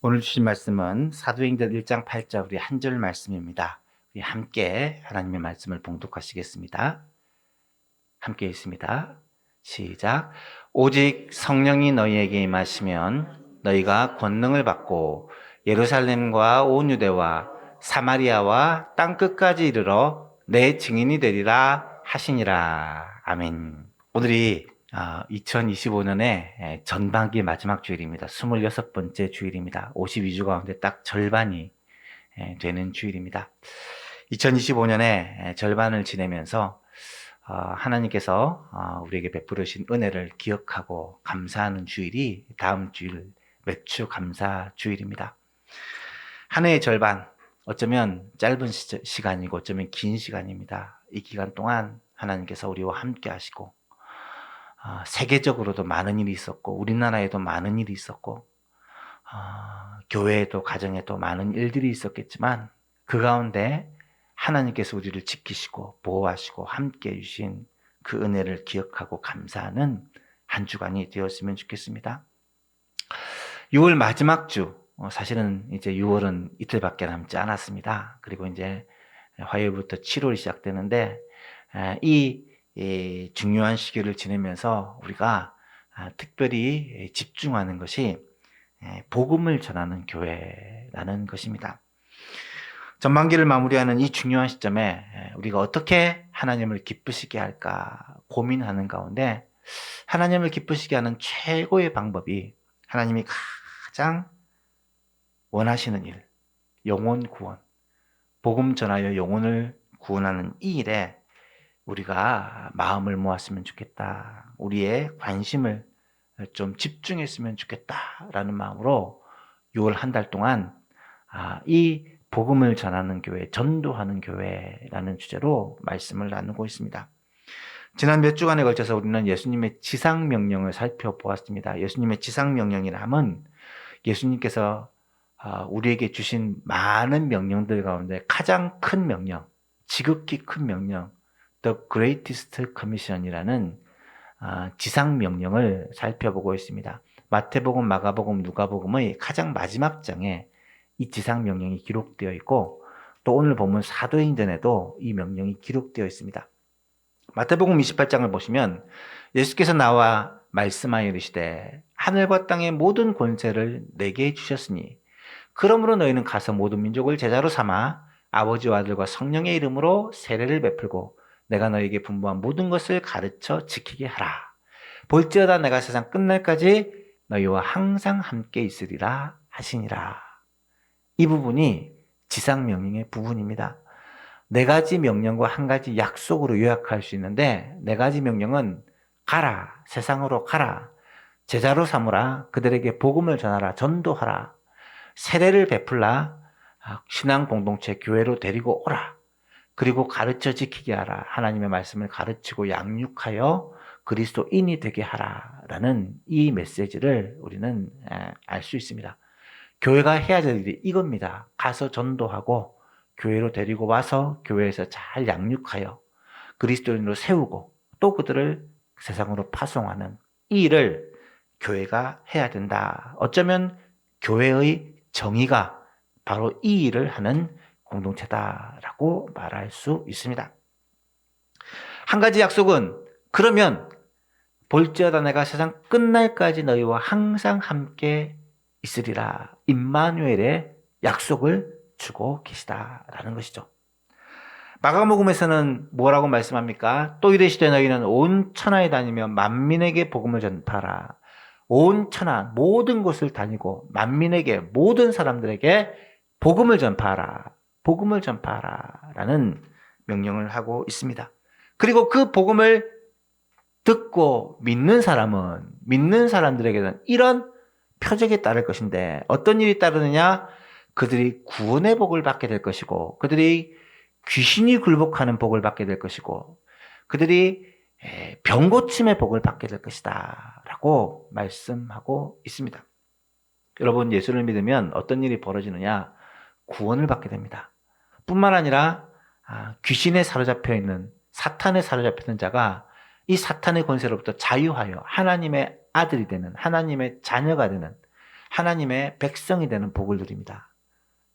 오늘 주신 말씀은 사도행전 1장 8절 우리 한 절 말씀입니다. 우리 함께 하나님의 말씀을 봉독하시겠습니다. 함께 있습니다. 시작. 오직 성령이 너희에게 임하시면 너희가 권능을 받고 예루살렘과 온 유대와 사마리아와 땅 끝까지 이르러 내 증인이 되리라 하시니라. 아멘. 오늘이 2025년의 전반기 마지막 주일입니다. 26번째 주일입니다. 52주 가운데 딱 절반이 되는 주일입니다. 2025년의 절반을 지내면서 하나님께서 우리에게 베풀으신 은혜를 기억하고 감사하는 주일이 다음 주일 매주 감사 주일입니다. 한 해의 절반, 어쩌면 짧은 시간이고 어쩌면 긴 시간입니다. 이 기간 동안 하나님께서 우리와 함께 하시고 세계적으로도 많은 일이 있었고 우리나라에도 많은 일이 있었고 교회에도 가정에도 많은 일들이 있었겠지만 그 가운데 하나님께서 우리를 지키시고 보호하시고 함께 해주신 그 은혜를 기억하고 감사하는 한 주간이 되었으면 좋겠습니다. 6월 마지막 주, 사실은 이제 6월은 이틀밖에 남지 않았습니다. 그리고 이제 화요일부터 7월이 시작되는데 이 중요한 시기를 지내면서 우리가 특별히 집중하는 것이 복음을 전하는 교회라는 것입니다. 전반기를 마무리하는 이 중요한 시점에 우리가 어떻게 하나님을 기쁘시게 할까 고민하는 가운데 하나님을 기쁘시게 하는 최고의 방법이 하나님이 가장 원하시는 일, 영혼 구원, 복음 전하여 영혼을 구원하는 이 일에 우리가 마음을 모았으면 좋겠다. 우리의 관심을 좀 집중했으면 좋겠다라는 마음으로 6월 한 달 동안 이 복음을 전하는 교회, 전도하는 교회라는 주제로 말씀을 나누고 있습니다. 지난 몇 주간에 걸쳐서 우리는 예수님의 지상명령을 살펴보았습니다. 예수님의 지상명령이라 함은 예수님께서 우리에게 주신 많은 명령들 가운데 가장 큰 명령, 지극히 큰 명령, The Greatest Commission이라는 지상명령을 살펴보고 있습니다. 마태복음, 마가복음, 누가복음의 가장 마지막 장에 이 지상명령이 기록되어 있고 또 오늘 본문 사도행전에도 이 명령이 기록되어 있습니다. 마태복음 28장을 보시면 예수께서 나와 말씀하여 이르시되 하늘과 땅의 모든 권세를 내게 주셨으니 그러므로 너희는 가서 모든 민족을 제자로 삼아 아버지와 아들과 성령의 이름으로 세례를 베풀고 내가 너희에게 분부한 모든 것을 가르쳐 지키게 하라. 볼지어다 내가 세상 끝날까지 너희와 항상 함께 있으리라 하시니라. 이 부분이 지상명령의 부분입니다. 네 가지 명령과 한 가지 약속으로 요약할 수 있는데 네 가지 명령은 가라, 세상으로 가라, 제자로 삼으라, 그들에게 복음을 전하라, 전도하라, 세례를 베풀라, 신앙 공동체 교회로 데리고 오라, 그리고 가르쳐 지키게 하라, 하나님의 말씀을 가르치고 양육하여 그리스도인이 되게 하라라는 이 메시지를 우리는 알 수 있습니다. 교회가 해야 될 일이 이겁니다. 가서 전도하고 교회로 데리고 와서 교회에서 잘 양육하여 그리스도인으로 세우고 또 그들을 세상으로 파송하는 이 일을 교회가 해야 된다. 어쩌면 교회의 정의가 바로 이 일을 하는 공동체다라고 말할 수 있습니다. 한 가지 약속은 그러면 볼지어다 내가 세상 끝날까지 너희와 항상 함께 있으리라. 임마누엘의 약속을 주고 계시다라는 것이죠. 마가복음에서는 뭐라고 말씀합니까? 또 이르시되 너희는 온 천하에 다니며 만민에게 복음을 전파하라. 온 천하 모든 곳을 다니고 만민에게 모든 사람들에게 복음을 전파하라. 복음을 전파하라라는 명령을 하고 있습니다. 그리고 그 복음을 듣고 믿는 사람들에게는 이런 표적이 따를 것인데 어떤 일이 따르느냐? 그들이 구원의 복을 받게 될 것이고 그들이 귀신이 굴복하는 복을 받게 될 것이고 그들이 병고침의 복을 받게 될 것이다 라고 말씀하고 있습니다. 여러분, 예수를 믿으면 어떤 일이 벌어지느냐? 구원을 받게 됩니다. 뿐만 아니라 귀신에 사로잡혀 있는, 사탄에 사로잡혀 있는 자가 이 사탄의 권세로부터 자유하여 하나님의 아들이 되는, 하나님의 자녀가 되는, 하나님의 백성이 되는 복을 누립니다.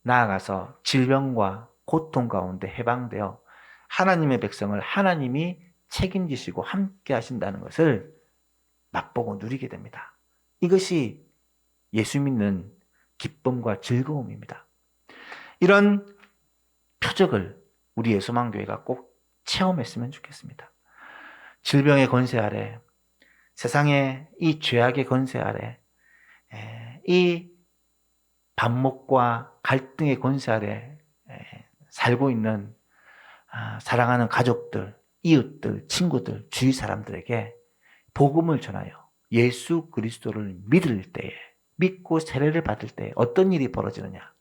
나아가서 질병과 고통 가운데 해방되어 하나님의 백성을 하나님이 책임지시고 함께 하신다는 것을 맛보고 누리게 됩니다. 이것이 예수 믿는 기쁨과 즐거움입니다. 이런 표적을 우리 예수만교회가 꼭 체험했으면 좋겠습니다. 질병의 권세 아래, 세상의 이 죄악의 권세 아래, 이 반목과 갈등의 권세 아래 살고 있는 사랑하는 가족들, 이웃들, 친구들, 주위 사람들에게 복음을 전하여 예수 그리스도를 믿을 때에, 믿고 세례를 받을 때에 어떤 일이 벌어지느냐.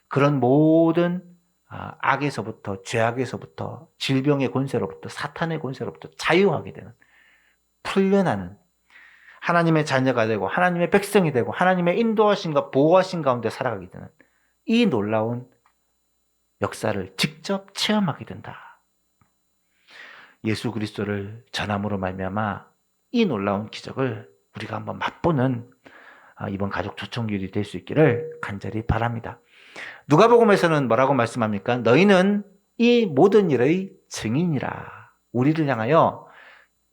그런 모든 악에서부터, 죄악에서부터, 질병의 권세로부터, 사탄의 권세로부터 자유하게 되는, 풀려나는 하나님의 자녀가 되고 하나님의 백성이 되고 하나님의 인도하심과 보호하심 가운데 살아가게 되는 이 놀라운 역사를 직접 체험하게 된다. 예수 그리스도를 전함으로 말미암아 이 놀라운 기적을 우리가 한번 맛보는 이번 가족 초청길이 될 수 있기를 간절히 바랍니다. 누가복음에서는 뭐라고 말씀합니까? 너희는 이 모든 일의 증인이라. 우리를 향하여,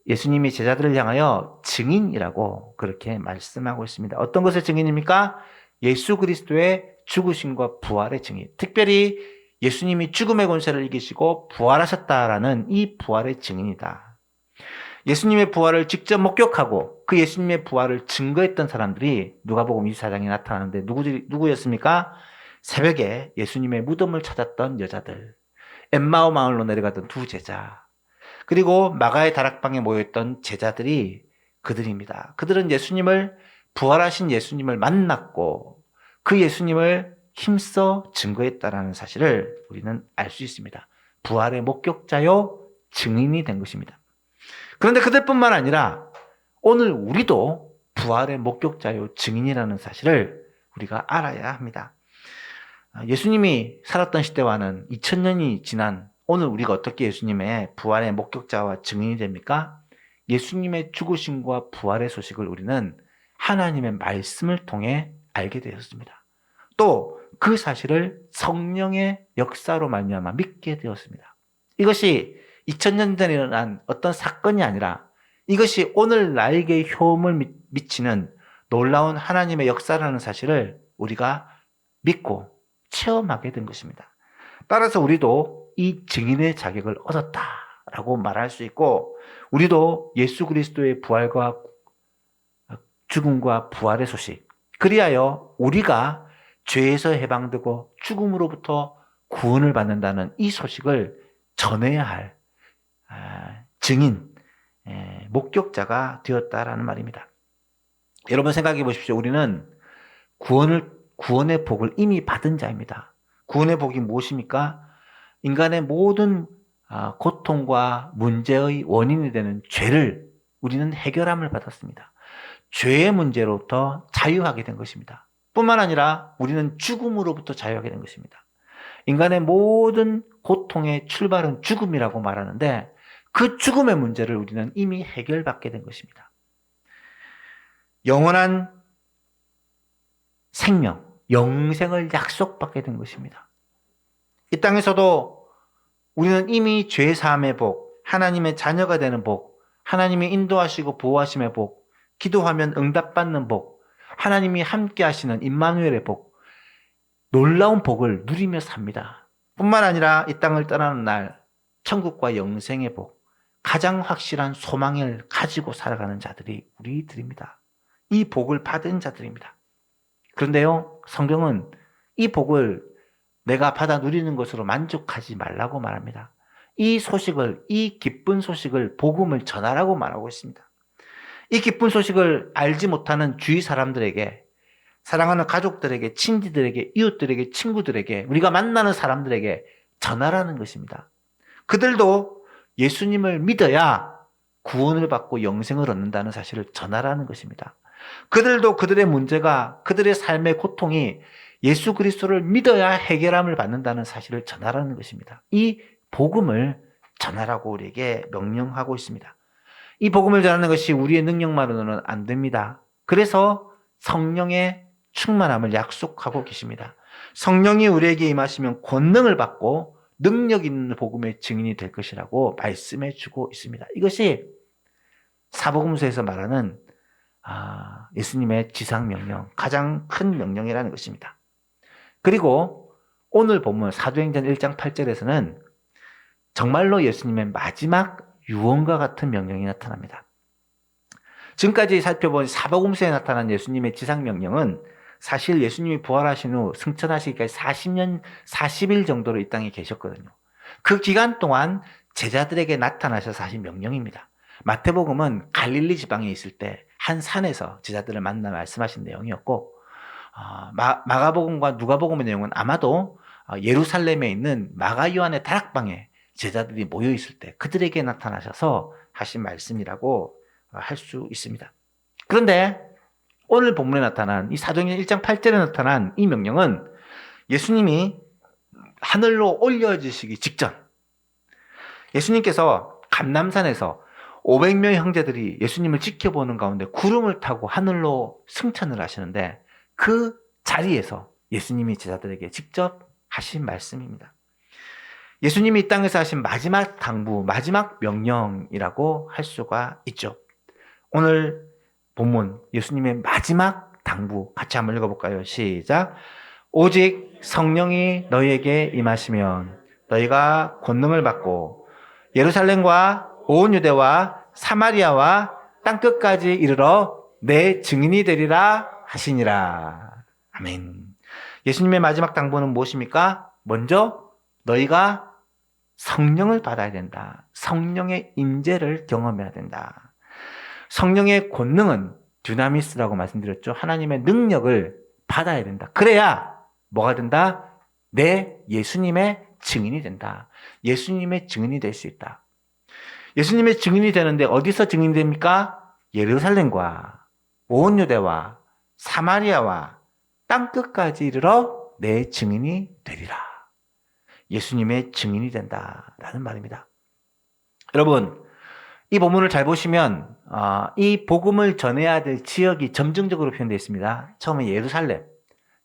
예수님이 제자들을 향하여 증인이라고 그렇게 말씀하고 있습니다. 어떤 것의 증인입니까? 예수 그리스도의 죽으심과 부활의 증인. 특별히 예수님이 죽음의 권세를 이기시고 부활하셨다라는 이 부활의 증인이다. 예수님의 부활을 직접 목격하고 그 예수님의 부활을 증거했던 사람들이 누가복음 24장에 나타나는데 누구였습니까? 새벽에 예수님의 무덤을 찾았던 여자들, 엠마오 마을로 내려가던 두 제자, 그리고 마가의 다락방에 모여있던 제자들이 그들입니다. 그들은 부활하신 예수님을 만났고 그 예수님을 힘써 증거했다라는 사실을 우리는 알 수 있습니다. 부활의 목격자요, 증인이 된 것입니다. 그런데 그들뿐만 아니라 오늘 우리도 부활의 목격자요, 증인이라는 사실을 우리가 알아야 합니다. 예수님이 살았던 시대와는 2000년이 지난 오늘 우리가 어떻게 예수님의 부활의 목격자와 증인이 됩니까? 예수님의 죽으심과 부활의 소식을 우리는 하나님의 말씀을 통해 알게 되었습니다. 또 그 사실을 성령의 역사로 말미암아 믿게 되었습니다. 이것이 2000년 전에 일어난 어떤 사건이 아니라 이것이 오늘 나에게 효험을 미치는 놀라운 하나님의 역사라는 사실을 우리가 믿고 체험하게 된 것입니다. 따라서 우리도 이 증인의 자격을 얻었다라고 말할 수 있고, 우리도 예수 그리스도의 부활과 죽음과 부활의 소식, 그리하여 우리가 죄에서 해방되고 죽음으로부터 구원을 받는다는 이 소식을 전해야 할 증인, 목격자가 되었다라는 말입니다. 여러분 생각해 보십시오. 우리는 구원의 복을 이미 받은 자입니다. 구원의 복이 무엇입니까? 인간의 모든 고통과 문제의 원인이 되는 죄를 우리는 해결함을 받았습니다. 죄의 문제로부터 자유하게 된 것입니다. 뿐만 아니라 우리는 죽음으로부터 자유하게 된 것입니다. 인간의 모든 고통의 출발은 죽음이라고 말하는데 그 죽음의 문제를 우리는 이미 해결받게 된 것입니다. 영원한 생명, 영생을 약속받게 된 것입니다. 이 땅에서도 우리는 이미 죄사함의 복, 하나님의 자녀가 되는 복, 하나님이 인도하시고 보호하심의 복, 기도하면 응답받는 복, 하나님이 함께 하시는 임마누엘의 복, 놀라운 복을 누리며 삽니다. 뿐만 아니라 이 땅을 떠나는 날 천국과 영생의 복, 가장 확실한 소망을 가지고 살아가는 자들이 우리들입니다. 이 복을 받은 자들입니다. 그런데요, 성경은 이 복을 내가 받아 누리는 것으로 만족하지 말라고 말합니다. 이 기쁜 소식을, 복음을 전하라고 말하고 있습니다. 이 기쁜 소식을 알지 못하는 주위 사람들에게, 사랑하는 가족들에게, 친지들에게, 이웃들에게, 친구들에게, 우리가 만나는 사람들에게 전하라는 것입니다. 그들도 예수님을 믿어야 구원을 받고 영생을 얻는다는 사실을 전하라는 것입니다. 그들도 그들의 문제가, 그들의 삶의 고통이 예수 그리스도를 믿어야 해결함을 받는다는 사실을 전하라는 것입니다. 이 복음을 전하라고 우리에게 명령하고 있습니다. 이 복음을 전하는 것이 우리의 능력만으로는 안 됩니다. 그래서 성령의 충만함을 약속하고 계십니다. 성령이 우리에게 임하시면 권능을 받고 능력 있는 복음의 증인이 될 것이라고 말씀해 주고 있습니다. 이것이 사복음서에서 말하는 예수님의 지상명령, 가장 큰 명령이라는 것입니다. 그리고 오늘 본문 사도행전 1장 8절에서는 정말로 예수님의 마지막 유언과 같은 명령이 나타납니다. 지금까지 살펴본 사복음서에 나타난 예수님의 지상명령은 사실 예수님이 부활하신 후 승천하시기까지 40년, 40일 정도로 이 땅에 계셨거든요. 그 기간 동안 제자들에게 나타나셔서 하신 명령입니다. 마태복음은 갈릴리 지방에 있을 때 한 산에서 제자들을 만나 말씀하신 내용이었고, 마가복음과 누가복음의 내용은 아마도 예루살렘에 있는 마가 요한의 다락방에 제자들이 모여 있을 때 그들에게 나타나셔서 하신 말씀이라고 할 수 있습니다. 그런데 오늘 본문에 나타난 이 사도행전 1장 8절에 나타난 이 명령은 예수님이 하늘로 올려지시기 직전, 예수님께서 감람산에서 500명의 형제들이 예수님을 지켜보는 가운데 구름을 타고 하늘로 승천을 하시는데 그 자리에서 예수님이 제자들에게 직접 하신 말씀입니다. 예수님이 이 땅에서 하신 마지막 당부, 마지막 명령이라고 할 수가 있죠. 오늘 본문 예수님의 마지막 당부 같이 한번 읽어볼까요? 시작. 오직 성령이 너희에게 임하시면 너희가 권능을 받고 예루살렘과 온 유대와 사마리아와 땅끝까지 이르러 내 증인이 되리라 하시니라. 아멘. 예수님의 마지막 당부는 무엇입니까? 먼저 너희가 성령을 받아야 된다. 성령의 임재를 경험해야 된다. 성령의 권능은 듀나미스라고 말씀드렸죠. 하나님의 능력을 받아야 된다. 그래야 뭐가 된다? 내 예수님의 증인이 된다. 예수님의 증인이 될 수 있다. 예수님의 증인이 되는데 어디서 증인이 됩니까? 예루살렘과 온 유대와 사마리아와 땅끝까지 이르러 내 증인이 되리라. 예수님의 증인이 된다라는 말입니다. 여러분, 이 본문을 잘 보시면 이 복음을 전해야 될 지역이 점증적으로 표현되어 있습니다. 처음에 예루살렘,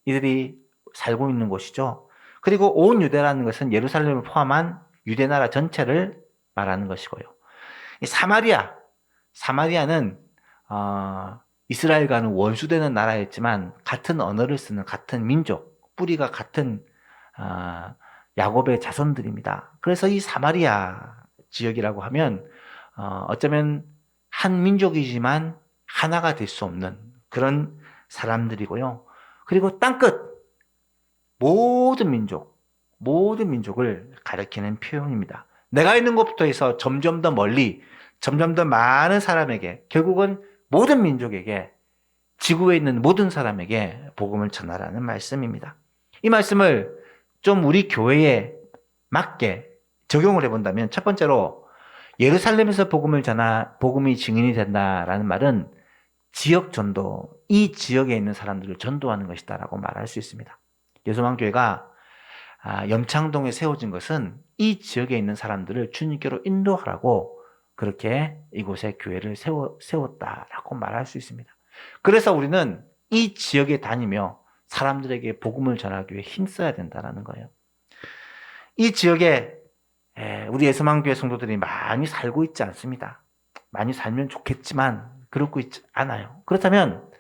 이들이 살고 있는 곳이죠. 그리고 온 유대라는 것은 예루살렘을 포함한 유대 나라 전체를 말하는 것이고요. 이 사마리아는 이스라엘과는 원수되는 나라였지만 같은 언어를 쓰는 같은 민족, 뿌리가 같은 야곱의 자손들입니다. 그래서 이 사마리아 지역이라고 하면 어쩌면 한 민족이지만 하나가 될 수 없는 그런 사람들이고요. 그리고 땅끝, 모든 민족을 가리키는 표현입니다. 내가 있는 곳부터 해서 점점 더 멀리, 점점 더 많은 사람에게, 결국은 모든 민족에게, 지구에 있는 모든 사람에게 복음을 전하라는 말씀입니다. 이 말씀을 좀 우리 교회에 맞게 적용을 해본다면 첫 번째로 예루살렘에서 복음이 증인이 된다라는 말은 지역 전도, 이 지역에 있는 사람들을 전도하는 것이다라고 말할 수 있습니다. 예수만교회가 염창동에 세워진 것은 이 지역에 있는 사람들을 주님께로 인도하라고 그렇게 이곳에 교회를 세웠다라고 말할 수 있습니다. 그래서 우리는 이 지역에 다니며 사람들에게 복음을 전하기 위해 힘써야 된다는 거예요. 이 지역에 우리 예수만교회 성도들이 많이 살고 있지 않습니다. 많이 살면 좋겠지만 그렇고 있지 않아요. 그렇다면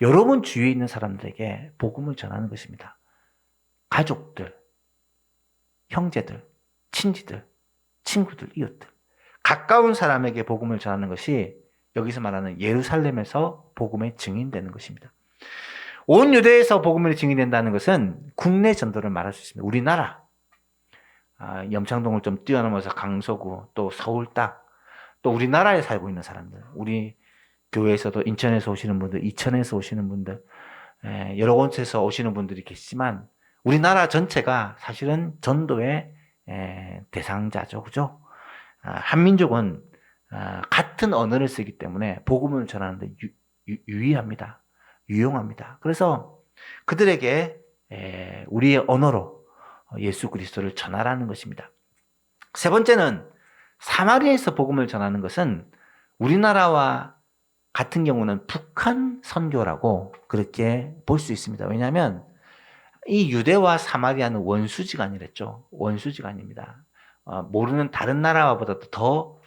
여러분 주위에 있는 사람들에게 복음을 전하는 것입니다. 가족들, 형제들, 친지들, 친구들, 이웃들, 가까운 사람에게 복음을 전하는 것이 여기서 말하는 예루살렘에서 복음의 증인되는 것입니다. 온 유대에서 복음의 증인된다는 것은 국내 전도를 말할 수 있습니다. 우리나라, 염창동을 좀 뛰어넘어서 강서구, 또 서울 땅, 또 우리나라에 살고 있는 사람들, 우리 교회에서도 인천에서 오시는 분들, 이천에서 오시는 분들, 여러 곳에서 오시는 분들이 계시지만 우리나라 전체가 사실은 전도의 대상자죠. 그죠? 한민족은 같은 언어를 쓰기 때문에 복음을 전하는데 유의합니다. 유용합니다. 그래서 그들에게 우리의 언어로 예수 그리스도를 전하라는 것입니다. 세 번째는 사마리아에서 복음을 전하는 것은 우리나라와 같은 경우는 북한 선교라고 그렇게 볼 수 있습니다. 왜냐하면 이 유대와 사마리아는 원수지가 아니랬죠. 원수지가 아닙니다. 모르는 다른 나라보다도 더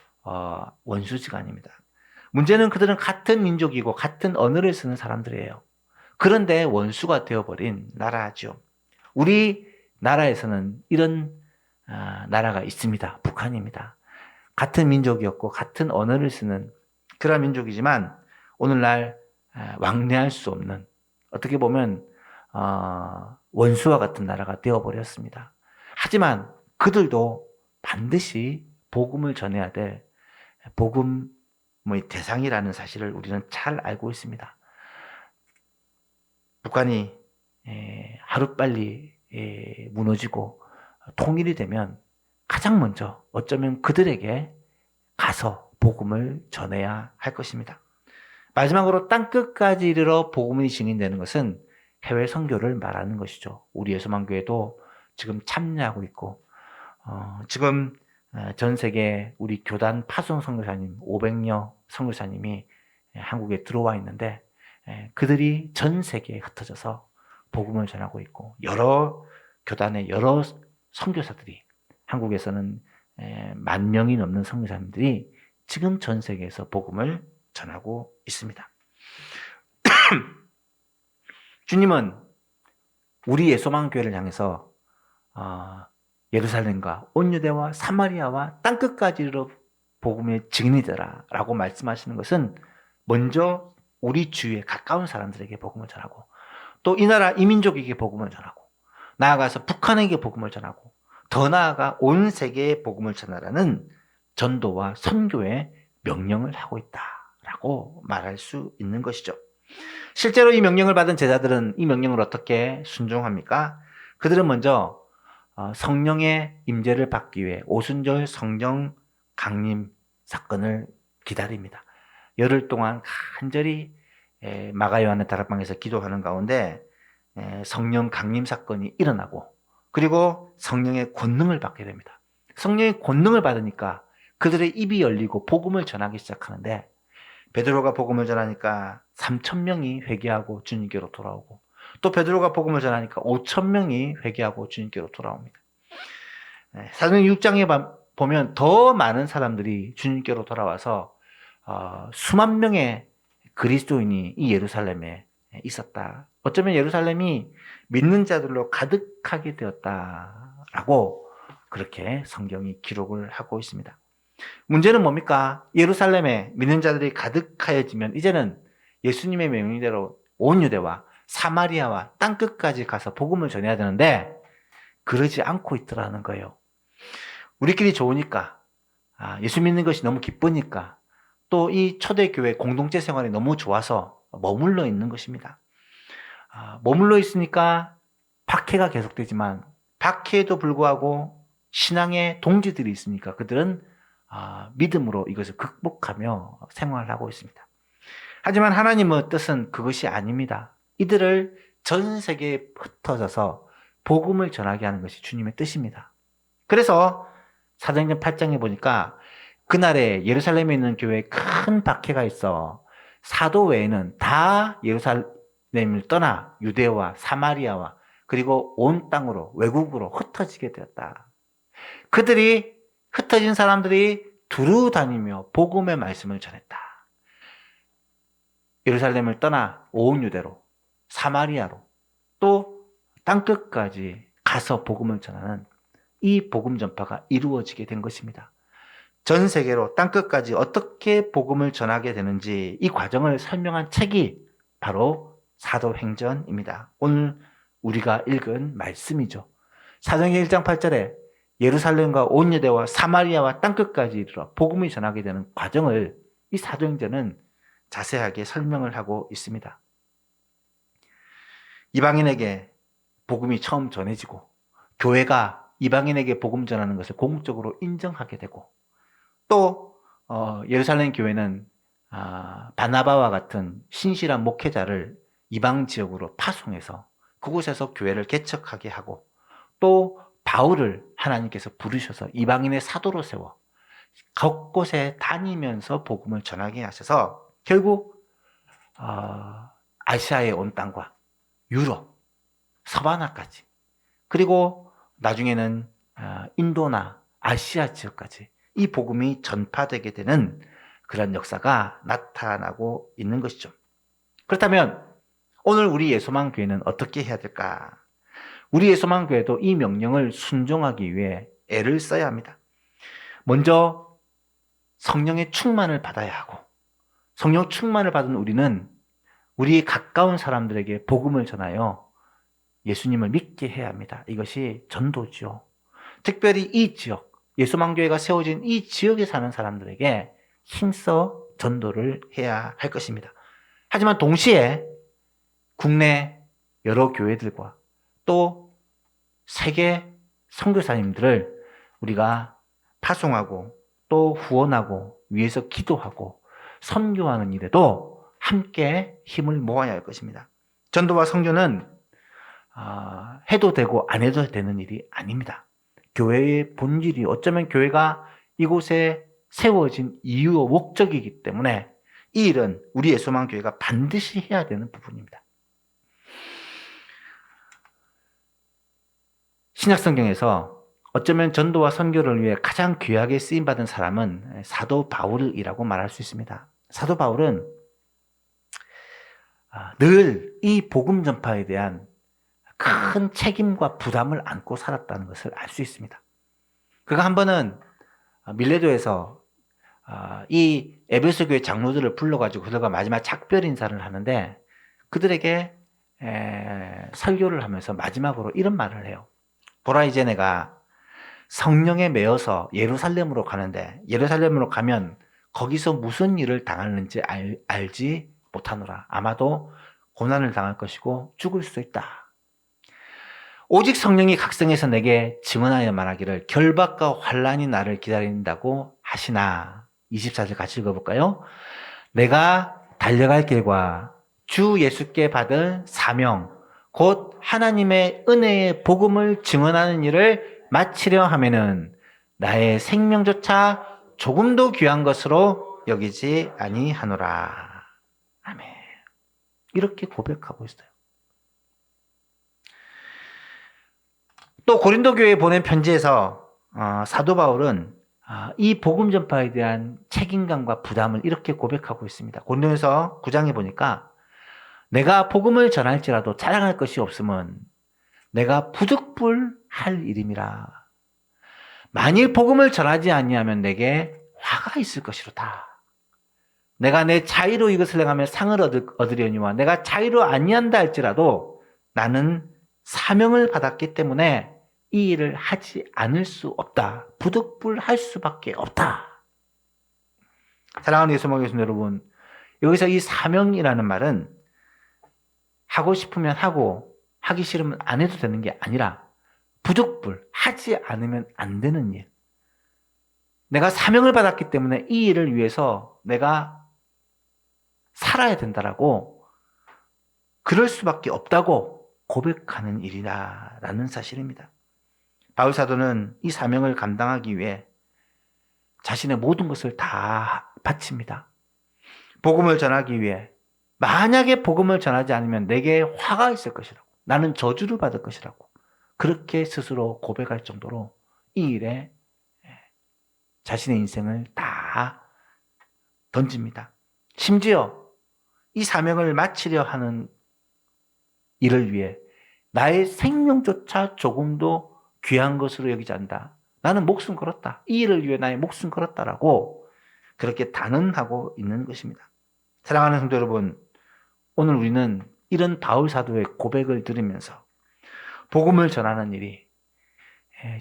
원수지가 아닙니다. 문제는 그들은 같은 민족이고 같은 언어를 쓰는 사람들이에요. 그런데 원수가 되어버린 나라죠. 우리 나라에서는 이런 나라가 있습니다. 북한입니다. 같은 민족이었고 같은 언어를 쓰는 그런 민족이지만 오늘날 왕래할 수 없는, 어떻게 보면 원수와 같은 나라가 되어버렸습니다. 하지만 그들도 반드시 복음을 전해야 될 복음의 대상이라는 사실을 우리는 잘 알고 있습니다. 북한이 하루빨리 무너지고 통일이 되면 가장 먼저 어쩌면 그들에게 가서 복음을 전해야 할 것입니다. 마지막으로 땅끝까지 이르러 복음이 증인되는 것은 해외 선교를 말하는 것이죠. 우리 예수만교회도 지금 참여하고 있고 지금 전 세계 우리 교단 파송 선교사님 500여 선교사님이 한국에 들어와 있는데 그들이 전 세계에 흩어져서 복음을 전하고 있고 여러 교단의 여러 선교사들이, 한국에서는 10,000명이 넘는 선교사님들이 지금 전 세계에서 복음을 전하고 있습니다. 주님은 우리 예수만교회를 향해서 예루살렘과 온 유대와 사마리아와 땅끝까지 이르러 복음의 증인이 되라 라고 말씀하시는 것은 먼저 우리 주위에 가까운 사람들에게 복음을 전하고 또 이 나라 이민족에게 복음을 전하고 나아가서 북한에게 복음을 전하고 더 나아가 온 세계에 복음을 전하라는 전도와 선교의 명령을 하고 있다라고 말할 수 있는 것이죠. 실제로 이 명령을 받은 제자들은 이 명령을 어떻게 순종합니까? 그들은 먼저 성령의 임재를 받기 위해 오순절 성령 강림 사건을 기다립니다. 열흘 동안 간절히 마가 요한의 다락방에서 기도하는 가운데 성령 강림 사건이 일어나고 그리고 성령의 권능을 받게 됩니다. 성령의 권능을 받으니까 그들의 입이 열리고 복음을 전하기 시작하는데 베드로가 복음을 전하니까 3,000명이 회개하고 주님께로 돌아오고 또 베드로가 복음을 전하니까 5,000명이 회개하고 주님께로 돌아옵니다. 사도행 6장에 보면 더 많은 사람들이 주님께로 돌아와서 수만 명의 그리스도인이 이 예루살렘에 있었다. 어쩌면 예루살렘이 믿는 자들로 가득하게 되었다라고 그렇게 성경이 기록을 하고 있습니다. 문제는 뭡니까? 예루살렘에 믿는 자들이 가득하여지면 이제는 예수님의 명령대로 온 유대와 사마리아와 땅끝까지 가서 복음을 전해야 되는데 그러지 않고 있더라는 거예요. 우리끼리 좋으니까, 예수 믿는 것이 너무 기쁘니까, 또 이 초대교회 공동체 생활이 너무 좋아서 머물러 있는 것입니다. 머물러 있으니까 박해가 계속되지만 박해에도 불구하고 신앙의 동지들이 있으니까 그들은 믿음으로 이것을 극복하며 생활을 하고 있습니다. 하지만 하나님의 뜻은 그것이 아닙니다. 이들을 전 세계에 흩어져서 복음을 전하게 하는 것이 주님의 뜻입니다. 그래서 사도행전 8장에 보니까 그날에 예루살렘에 있는 교회에 큰 박해가 있어 사도 외에는 다 예루살렘을 떠나 유대와 사마리아와 그리고 온 땅으로 외국으로 흩어지게 되었다. 그들이 흩어진 사람들이 두루 다니며 복음의 말씀을 전했다. 예루살렘을 떠나 온 유대로 사마리아로 또 땅끝까지 가서 복음을 전하는 이 복음 전파가 이루어지게 된 것입니다. 전 세계로 땅끝까지 어떻게 복음을 전하게 되는지 이 과정을 설명한 책이 바로 사도행전입니다. 오늘 우리가 읽은 말씀이죠. 사도행전 1장 8절에 예루살렘과 온 유대와 사마리아와 땅끝까지 이르러 복음이 전하게 되는 과정을 이 사도행전은 자세하게 설명을 하고 있습니다. 이방인에게 복음이 처음 전해지고 교회가 이방인에게 복음 전하는 것을 공적으로 인정하게 되고 또 예루살렘 교회는 바나바와 같은 신실한 목회자를 이방 지역으로 파송해서 그곳에서 교회를 개척하게 하고 또 바울을 하나님께서 부르셔서 이방인의 사도로 세워 곳곳에 다니면서 복음을 전하게 하셔서 결국 아시아에 온 땅과 유럽, 서바나까지, 그리고 나중에는 인도나 아시아 지역까지 이 복음이 전파되게 되는 그런 역사가 나타나고 있는 것이죠. 그렇다면 오늘 우리 예소망교회는 어떻게 해야 될까? 우리 예소망교회도 이 명령을 순종하기 위해 애를 써야 합니다. 먼저 성령의 충만을 받아야 하고, 성령 충만을 받은 우리는 우리 가까운 사람들에게 복음을 전하여 예수님을 믿게 해야 합니다. 이것이 전도죠. 특별히 이 지역, 예수망교회가 세워진 이 지역에 사는 사람들에게 힘써 전도를 해야 할 것입니다. 하지만 동시에 국내 여러 교회들과 또 세계 선교사님들을 우리가 파송하고 또 후원하고 위해서 기도하고 선교하는 일에도 함께 힘을 모아야 할 것입니다. 전도와 선교는 해도 되고 안 해도 되는 일이 아닙니다. 교회의 본질이 어쩌면 교회가 이곳에 세워진 이유와 목적이기 때문에 이 일은 우리 예수만교회가 반드시 해야 되는 부분입니다. 신약성경에서 어쩌면 전도와 선교를 위해 가장 귀하게 쓰임받은 사람은 사도 바울이라고 말할 수 있습니다. 사도 바울은 늘 이 복음 전파에 대한 큰 책임과 부담을 안고 살았다는 것을 알 수 있습니다. 그가 한 번은 밀레도에서 이 에베소 교회 장로들을 불러가지고 그들과 마지막 작별 인사를 하는데 그들에게 설교를 하면서 마지막으로 이런 말을 해요. 보라, 이제 내가 성령에 매여서 예루살렘으로 가는데 예루살렘으로 가면 거기서 무슨 일을 당하는지 알지 못하노라. 아마도 고난을 당할 것이고 죽을 수도 있다. 오직 성령이 각성해서 내게 증언하여 말하기를 결박과 환난이 나를 기다린다고 하시나. 24절 같이 읽어볼까요? 내가 달려갈 길과 주 예수께 받은 사명 곧 하나님의 은혜의 복음을 증언하는 일을 마치려 하면은 나의 생명조차 조금도 귀한 것으로 여기지 아니하노라. 아멘. 이렇게 고백하고 있어요. 또 고린도 교회에 보낸 편지에서 사도 바울은 이 복음 전파에 대한 책임감과 부담을 이렇게 고백하고 있습니다. 고린도에서 9장에 보니까 내가 복음을 전할지라도 자랑할 것이 없으면 내가 부득불할 일임이라. 만일 복음을 전하지 아니하면 내게 화가 있을 것이로다. 내가 내 자의로 이것을 행하며 상을 얻으려니와 내가 자의로 아니한다 할지라도 나는 사명을 받았기 때문에 이 일을 하지 않을 수 없다. 부득불할 수밖에 없다. 사랑하는 예수님의 교수님 여러분, 여기서 이 사명이라는 말은 하고 싶으면 하고 하기 싫으면 안 해도 되는 게 아니라 부득불, 하지 않으면 안 되는 일. 내가 사명을 받았기 때문에 이 일을 위해서 내가 살아야 된다라고, 그럴 수밖에 없다고 고백하는 일이다라는 사실입니다. 바울 사도는 이 사명을 감당하기 위해 자신의 모든 것을 다 바칩니다. 복음을 전하기 위해 만약에 복음을 전하지 않으면 내게 화가 있을 것이라고, 나는 저주를 받을 것이라고 그렇게 스스로 고백할 정도로 이 일에 자신의 인생을 다 던집니다. 심지어 이 사명을 마치려 하는 일을 위해 나의 생명조차 조금도 귀한 것으로 여기지 않는다. 나는 목숨 걸었다. 이 일을 위해 나의 목숨 걸었다라고 그렇게 단언하고 있는 것입니다. 사랑하는 성도 여러분, 오늘 우리는 이런 바울 사도의 고백을 들으면서 복음을 전하는 일이,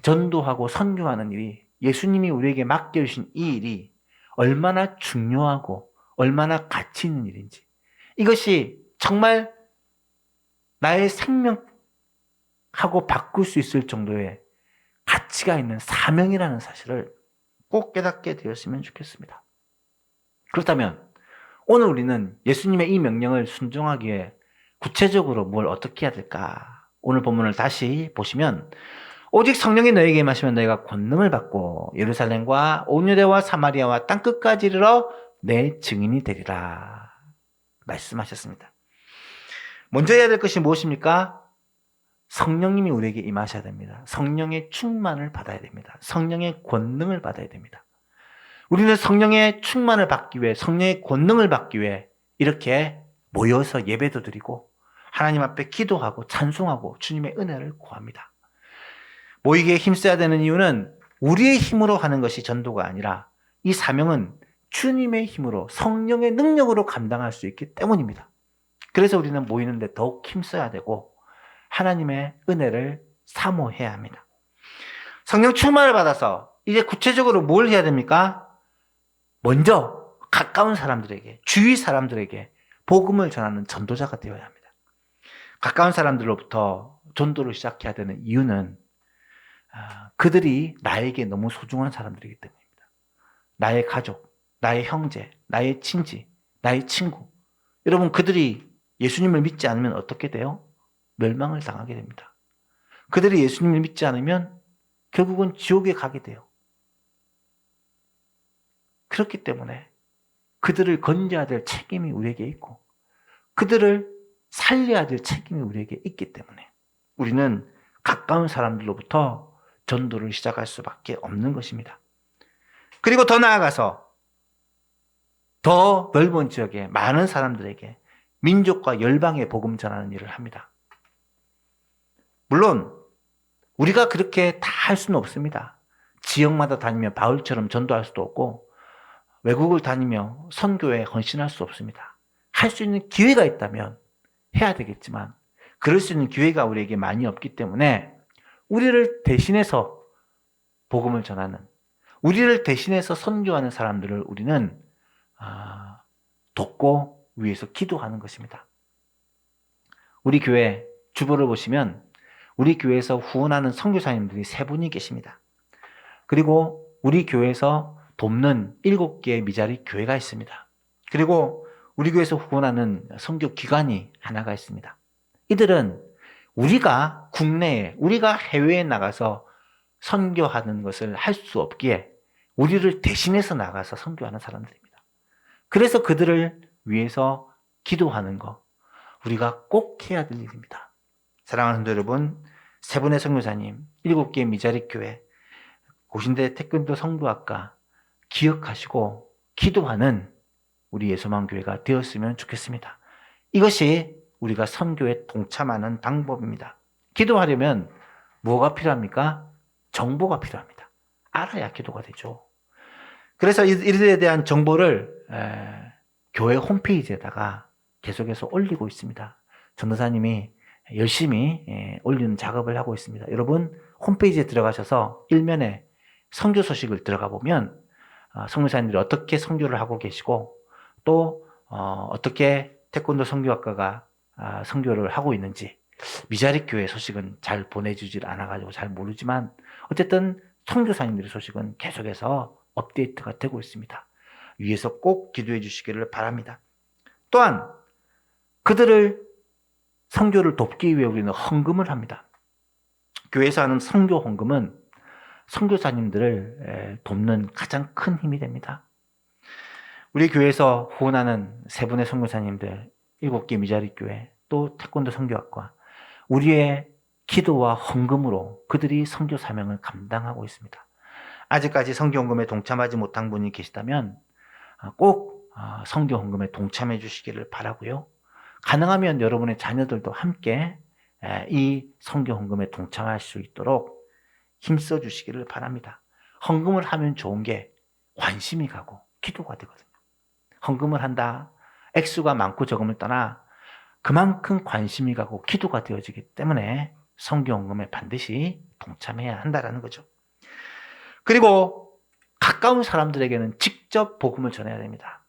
전도하고 선교하는 일이, 예수님이 우리에게 맡겨주신 이 일이 얼마나 중요하고 얼마나 가치 있는 일인지, 이것이 정말 나의 생명하고 바꿀 수 있을 정도의 가치가 있는 사명이라는 사실을 꼭 깨닫게 되었으면 좋겠습니다. 그렇다면 오늘 우리는 예수님의 이 명령을 순종하기에 구체적으로 뭘 어떻게 해야 될까? 오늘 본문을 다시 보시면 오직 성령이 너에게 임하시면 너희가 권능을 받고 예루살렘과 온 유대와 사마리아와 땅끝까지 이르러 내 증인이 되리라. 말씀하셨습니다. 먼저 해야 될 것이 무엇입니까? 성령님이 우리에게 임하셔야 됩니다. 성령의 충만을 받아야 됩니다. 성령의 권능을 받아야 됩니다. 우리는 성령의 충만을 받기 위해, 성령의 권능을 받기 위해 이렇게 모여서 예배도 드리고 하나님 앞에 기도하고 찬송하고 주님의 은혜를 구합니다. 모이기에 힘써야 되는 이유는 우리의 힘으로 하는 것이 전도가 아니라 이 사명은 주님의 힘으로 성령의 능력으로 감당할 수 있기 때문입니다. 그래서 우리는 모이는데 더욱 힘써야 되고 하나님의 은혜를 사모해야 합니다. 성령 충만을 받아서 이제 구체적으로 뭘 해야 됩니까? 먼저 가까운 사람들에게, 주위 사람들에게 복음을 전하는 전도자가 되어야 합니다. 가까운 사람들로부터 전도를 시작해야 되는 이유는 그들이 나에게 너무 소중한 사람들이기 때문입니다. 나의 가족, 나의 형제, 나의 친지, 나의 친구. 여러분, 그들이 예수님을 믿지 않으면 어떻게 돼요? 멸망을 당하게 됩니다. 그들이 예수님을 믿지 않으면 결국은 지옥에 가게 돼요. 그렇기 때문에 그들을 건져야 될 책임이 우리에게 있고 그들을 살려야 될 책임이 우리에게 있기 때문에 우리는 가까운 사람들로부터 전도를 시작할 수밖에 없는 것입니다. 그리고 더 나아가서 더 넓은 지역에 많은 사람들에게 민족과 열방의 복음 전하는 일을 합니다. 물론 우리가 그렇게 다 할 수는 없습니다. 지역마다 다니며 바울처럼 전도할 수도 없고 외국을 다니며 선교에 헌신할 수 없습니다. 할 수 있는 기회가 있다면 해야 되겠지만 그럴 수 있는 기회가 우리에게 많이 없기 때문에 우리를 대신해서 복음을 전하는, 우리를 대신해서 선교하는 사람들을 우리는 돕고 위해서 기도하는 것입니다. 우리 교회 주보를 보시면 우리 교회에서 후원하는 선교사님들이 3분이 계십니다. 그리고 우리 교회에서 돕는 7개의 미자리 교회가 있습니다. 그리고 우리 교회에서 후원하는 선교 기관이 하나가 있습니다. 이들은 우리가 국내에, 우리가 해외에 나가서 선교하는 것을 할 수 없기에 우리를 대신해서 나가서 선교하는 사람들입니다. 그래서 그들을 위해서 기도하는 것, 우리가 꼭 해야 될 일입니다. 사랑하는 성도 여러분, 3분의 선교사님, 7개의 미자리 교회, 고신대 태권도 성부학과 기억하시고 기도하는 우리 예수만 교회가 되었으면 좋겠습니다. 이것이 우리가 선교에 동참하는 방법입니다. 기도하려면 뭐가 필요합니까? 정보가 필요합니다. 알아야 기도가 되죠. 그래서 이들에 대한 정보를 교회 홈페이지에다가 계속해서 올리고 있습니다. 전도사님이 열심히 올리는 작업을 하고 있습니다. 여러분 홈페이지에 들어가셔서 일면에 선교 소식을 들어가 보면 선교사님들이 어떻게 선교를 하고 계시고 또 어떻게 태권도 선교학과가 선교를 하고 있는지 미자리 교회 소식은 잘 보내주질 않아가지고 잘 모르지만 어쨌든 선교사님들의 소식은 계속해서 업데이트가 되고 있습니다. 위에서 꼭 기도해 주시기를 바랍니다. 또한 그들을 선교를 돕기 위해 우리는 헌금을 합니다. 교회에서 하는 선교 헌금은 선교사님들을 돕는 가장 큰 힘이 됩니다. 우리 교회에서 후원하는 3분의 선교사님들, 7개 미자리 교회, 또 태권도 선교학과, 우리의 기도와 헌금으로 그들이 선교 사명을 감당하고 있습니다. 아직까지 선교 헌금에 동참하지 못한 분이 계시다면 꼭 선교 헌금에 동참해 주시기를 바라고요. 가능하면 여러분의 자녀들도 함께 이 선교 헌금에 동참할 수 있도록 힘써 주시기를 바랍니다. 헌금을 하면 좋은 게 관심이 가고 기도가 되거든요. 헌금을 한다. 액수가 많고 적음을 떠나 그만큼 관심이 가고 기도가 되어지기 때문에 선교 헌금에 반드시 동참해야 한다는 거죠. 그리고 가까운 사람들에게는 직접 복음을 전해야 됩니다.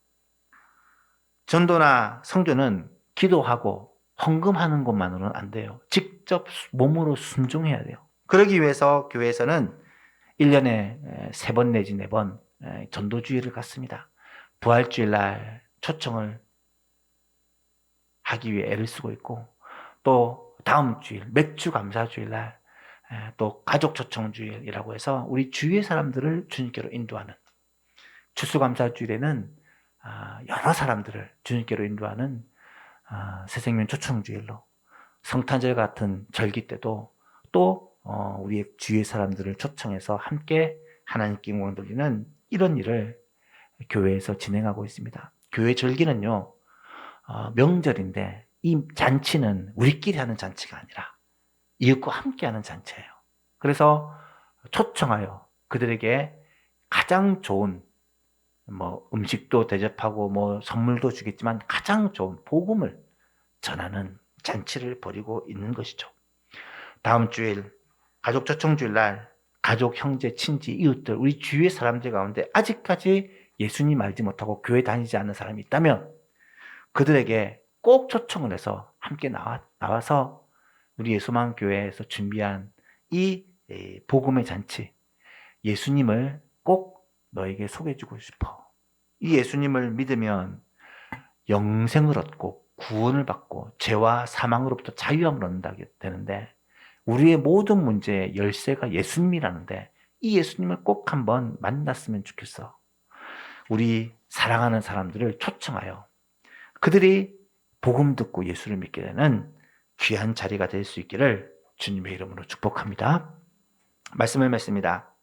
전도나 선교는 기도하고 헌금하는 것만으로는 안 돼요. 직접 몸으로 순종해야 돼요. 그러기 위해서 교회에서는 1년에 3번 내지 4번 전도주일을 갖습니다. 부활주일날 초청을 하기 위해 애를 쓰고 있고 또 다음 주일 맥주감사주일날 또 가족초청주일이라고 해서 우리 주위의 사람들을 주님께로 인도하는 추수감사주일에는 여러 사람들을 주님께로 인도하는 새생명 초청주일로 성탄절 같은 절기 때도 또 우리의 주위의 사람들을 초청해서 함께 하나님께 영광 돌리는 이런 일을 교회에서 진행하고 있습니다. 교회 절기는요, 명절인데 이 잔치는 우리끼리 하는 잔치가 아니라 이웃과 함께 하는 잔치예요. 그래서 초청하여 그들에게 가장 좋은 음식도 대접하고 선물도 주겠지만 가장 좋은 복음을 전하는 잔치를 벌이고 있는 것이죠. 다음 주일 가족 초청주일 날 가족, 형제, 친지, 이웃들, 우리 주위의 사람들 가운데 아직까지 예수님 알지 못하고 교회 다니지 않는 사람이 있다면 그들에게 꼭 초청을 해서 함께 나와서 우리 예수만 교회에서 준비한 이 복음의 잔치, 예수님을 꼭 너에게 소개해주고 싶어. 이 예수님을 믿으면 영생을 얻고 구원을 받고 죄와 사망으로부터 자유함을 얻는다게 되는데 우리의 모든 문제의 열쇠가 예수님이라는데 이 예수님을 꼭 한번 만났으면 좋겠어. 우리 사랑하는 사람들을 초청하여 그들이 복음 듣고 예수를 믿게 되는 귀한 자리가 될 수 있기를 주님의 이름으로 축복합니다. 말씀을 맺습니다.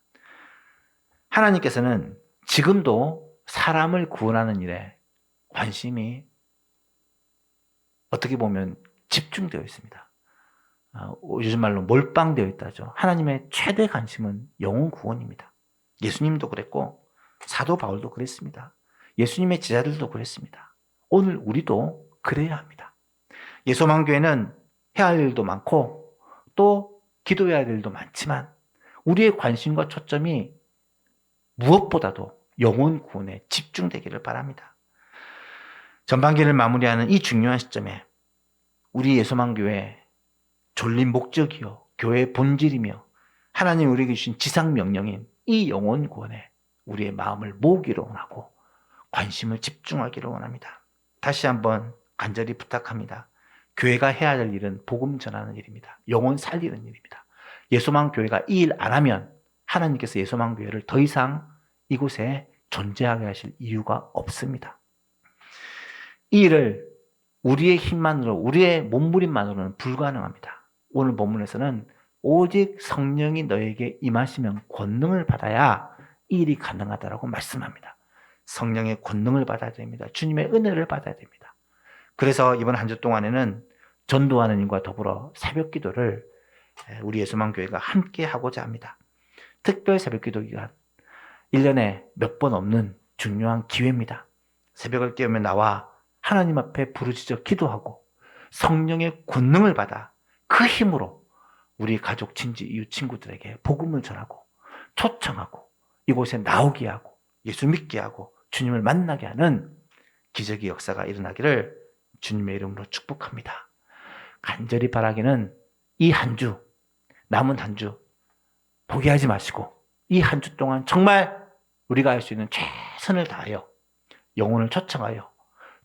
하나님께서는 지금도 사람을 구원하는 일에 관심이 어떻게 보면 집중되어 있습니다. 요즘 말로 몰빵되어 있다죠. 하나님의 최대 관심은 영혼 구원입니다. 예수님도 그랬고 사도 바울도 그랬습니다. 예수님의 제자들도 그랬습니다. 오늘 우리도 그래야 합니다. 예소망교회는 해야 할 일도 많고 또 기도해야 할 일도 많지만 우리의 관심과 초점이 무엇보다도 영혼 구원에 집중되기를 바랍니다. 전반기를 마무리하는 이 중요한 시점에 우리 예소망교회 졸린 목적이요 교회의 본질이며 하나님 우리에게 주신 지상명령인 이 영혼 구원에 우리의 마음을 모으기를 원하고 관심을 집중하기를 원합니다. 다시 한번 간절히 부탁합니다. 교회가 해야 할 일은 복음 전하는 일입니다. 영혼 살리는 일입니다. 예소망 교회가 이 일 안 하면 하나님께서 예소망 교회를 더 이상 이곳에 존재하게 하실 이유가 없습니다. 이 일을 우리의 힘만으로, 우리의 몸부림만으로는 불가능합니다. 오늘 본문에서는 오직 성령이 너에게 임하시면 권능을 받아야 이 일이 가능하다라고 말씀합니다. 성령의 권능을 받아야 됩니다. 주님의 은혜를 받아야 됩니다. 그래서 이번 한 주 동안에는 전도하는 일과 더불어 새벽 기도를 우리 예수만 교회가 함께 하고자 합니다. 특별 새벽 기도 기간 1년에 몇 번 없는 중요한 기회입니다. 새벽을 깨우며 나와 하나님 앞에 부르짖어 기도하고 성령의 권능을 받아 그 힘으로 우리 가족, 친지, 이웃, 친구들에게 복음을 전하고 초청하고 이곳에 나오게 하고 예수 믿게 하고 주님을 만나게 하는 기적의 역사가 일어나기를 주님의 이름으로 축복합니다. 간절히 바라기는 이 한 주, 남은 한 주 포기하지 마시고 이 한 주 동안 정말 우리가 할 수 있는 최선을 다하여 영혼을 초청하여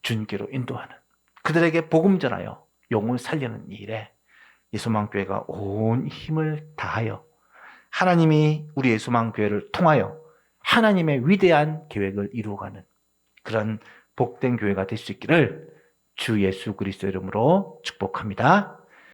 주님께로 인도하는 그들에게 복음 전하여 영혼을 살리는 일에 예수만교회가 온 힘을 다하여 하나님이 우리 예수만교회를 통하여 하나님의 위대한 계획을 이루어가는 그런 복된 교회가 될 수 있기를 주 예수 그리스도 이름으로 축복합니다.